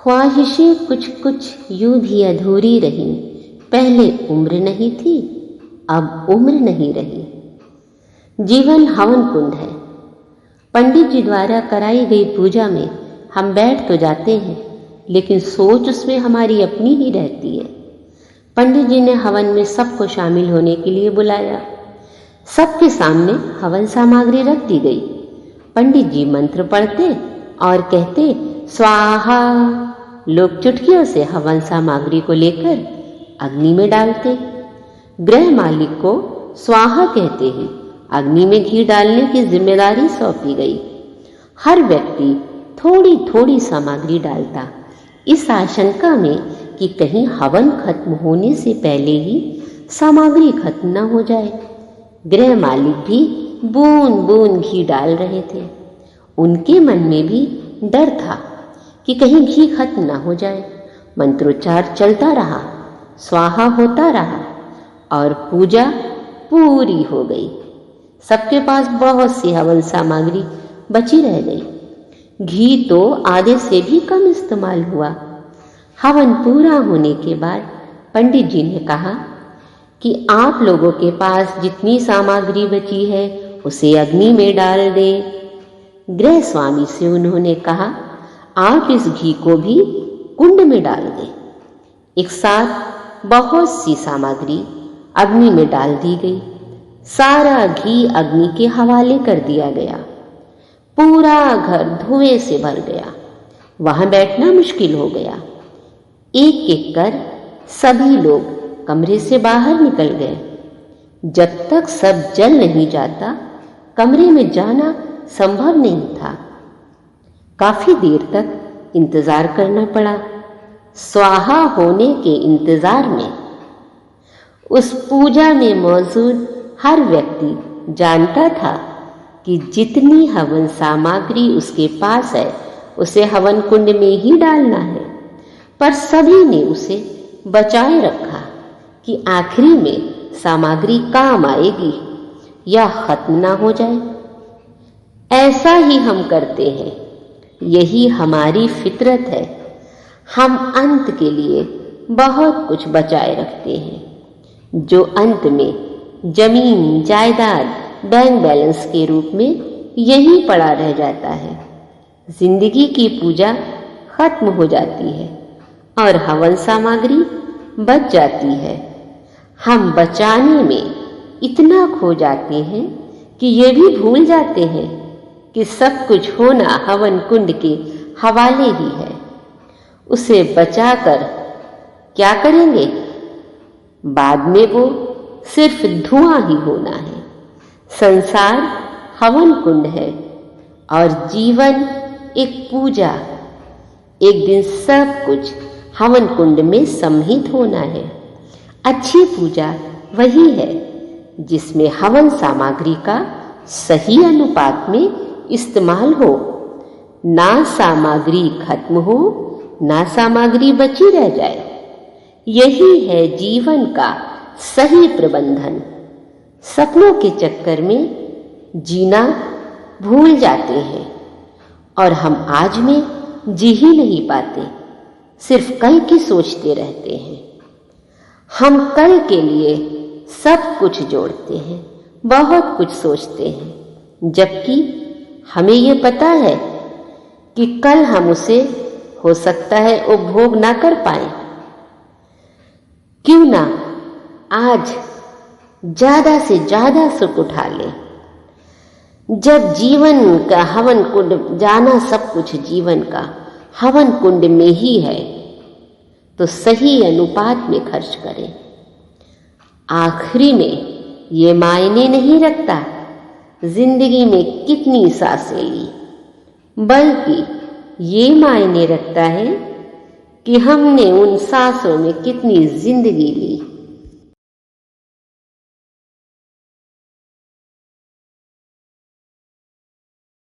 ख्वाहिशें कुछ कुछ यूं भी अधूरी रहीं, पहले उम्र नहीं थी अब उम्र नहीं रही। जीवन हवन कुंड है। पंडित जी द्वारा कराई गई पूजा में हम बैठ तो जाते हैं, लेकिन सोच उसमें हमारी अपनी ही रहती है। पंडित जी ने हवन में सबको शामिल होने के लिए बुलाया। सबके सामने हवन सामग्री रख दी गई। पंडित जी मंत्र पढ़ते और कहते स्वाहा। लोग चुटकियों से हवन सामग्री को लेकर अग्नि में डालते। गृह मालिक को स्वाहा कहते ही अग्नि में घी डालने की जिम्मेदारी सौंपी गई। हर व्यक्ति थोड़ी थोड़ी सामग्री डालता, इस आशंका में कि कहीं हवन खत्म होने से पहले ही सामग्री खत्म न हो जाए। गृह मालिक भी बूंद बूंद घी डाल रहे थे। उनके मन में भी डर था कि कहीं घी खत्म न हो जाए। मंत्रोच्चार चलता रहा, स्वाहा होता रहा और पूजा पूरी हो गई। सबके पास बहुत सी हवन सामग्री बची रह गई। घी तो आधे से भी कम इस्तेमाल हुआ। हवन पूरा होने के बाद पंडित जी ने कहा कि आप लोगों के पास जितनी सामग्री बची है उसे अग्नि में डाल दें। गृह स्वामी से उन्होंने कहा आप इस घी को भी कुंड में डाल दें। एक साथ बहुत सी सामग्री अग्नि में डाल दी गई। सारा घी अग्नि के हवाले कर दिया गया। पूरा घर धुएं से भर गया। वहां बैठना मुश्किल हो गया। एक एक कर सभी लोग कमरे से बाहर निकल गए। जब तक सब जल नहीं जाता कमरे में जाना संभव नहीं था। काफी देर तक इंतजार करना पड़ा। स्वाहा होने के इंतजार में उस पूजा में मौजूद हर व्यक्ति जानता था कि जितनी हवन सामग्री उसके पास है उसे हवन कुंड में ही डालना है, पर सभी ने उसे बचाए रखा कि आखिरी में सामग्री काम आएगी या खत्म ना हो जाए। ऐसा ही हम करते हैं, यही हमारी फितरत है। हम अंत के लिए बहुत कुछ बचाए रखते हैं, जो अंत में जमीन जायदाद बैंक बैलेंस के रूप में यही पड़ा रह जाता है। जिंदगी की पूजा खत्म हो जाती है और हवन सामग्री बच जाती है। हम बचाने में इतना खो जाते हैं कि ये भी भूल जाते हैं कि सब कुछ होना हवन कुंड के हवाले ही है। उसे बचाकर क्या करेंगे? बाद में वो सिर्फ धुआं ही होना है। संसार हवन कुंड है और जीवन एक पूजा। एक दिन सब कुछ हवन कुंड में सम्मिलित होना है। अच्छी पूजा वही है जिसमें हवन सामग्री का सही अनुपात में इस्तेमाल हो, ना सामग्री खत्म हो ना सामग्री बची रह जाए। यही है जीवन का सही प्रबंधन। सपनों के चक्कर में जीना भूल जाते हैं और हम आज में जी ही नहीं पाते, सिर्फ कल की सोचते रहते हैं। हम कल के लिए सब कुछ जोड़ते हैं, बहुत कुछ सोचते हैं, जबकि हमें ये पता है कि कल हम उसे हो सकता है उपभोग ना कर पाए। क्यों ना आज ज्यादा से ज्यादा सुख उठा ले। जब जीवन का हवन कुंड जाना सब कुछ जीवन का हवन कुंड में ही है, तो सही अनुपात में खर्च करें। आखिरी में ये मायने नहीं रखता जिंदगी में कितनी सांसें ली, बल्कि ये मायने रखता है कि हमने उन सांसों में कितनी जिंदगी ली।